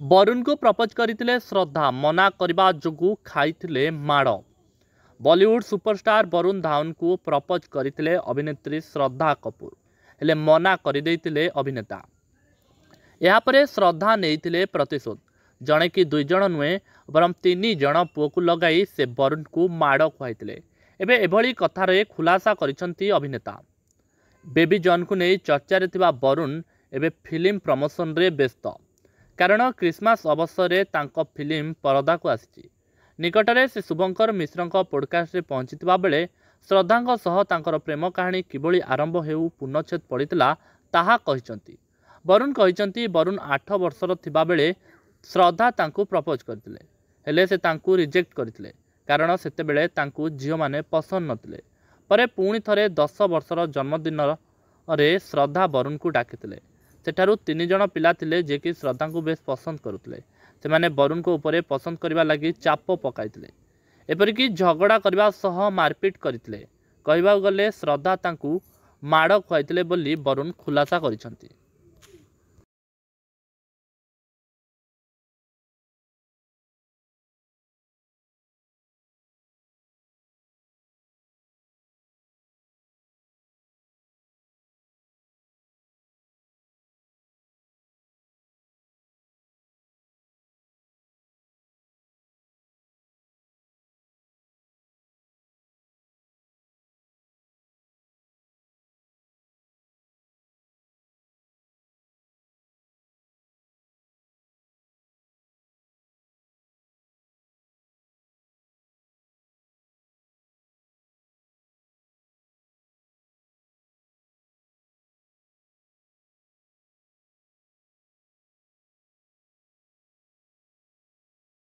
ବରୁଣ को प्रपोज करथिले श्रद्धा मना करबा जोगु खाइथिले माड़। बॉलीवुड सुपरस्टार बरुण धावन को प्रपोज करथिले अभिनेत्री श्रद्धा कपूर हेले मना करदेइथिले अभिनेता। यापरे श्रद्धा नेइथिले प्रतिशोध। जणे कि दुई जण नुहे बरम 3 जण पुओ को लगाई से बरुण को माड़ खुआइथिले। एबे एभली कथारे खुलासा करिसंती अभिनेता। बेबी जॉन को नहीं चर्चा रे थिबा बरुण एबे फिल्म प्रमोशन रे व्यस्त। कारण क्रिसमस अवसर में तांको फिल्म परदा को आसी। निकटरे से शुभंकर मिश्र पॉडकास्ट रे पहुंची बेले श्रद्धा सह तांकर प्रेम कहानी किभली आरंभ हेउ पूर्णछेद पड़ता ताहा कहिसंती। बरुण कहिसंती बरुण 8 वर्षर थिबा बेले श्रद्धा तांको प्रपोज करथिले हेले से तांको रिजेक्ट करथिले कारण सेते बेले तांको झियो माने पसंद नथिले। परे पुणी थरे 10 वर्षर जन्मदिन रे श्रद्धा बरुण को डाकिथिले। सेठारु 3 जण पिला थिले जे कि श्रद्धा को बेस पसंद करुथिले। से माने बरुण को ऊपर पसंद करबा लागि चाप पकाइथिले। एपरिकी झगड़ा करबा सह मारपीट करथिले। कहबा गले श्रद्धा तांकू माड़ खुआइथिले बोली बरुण खुलासा करिसंती।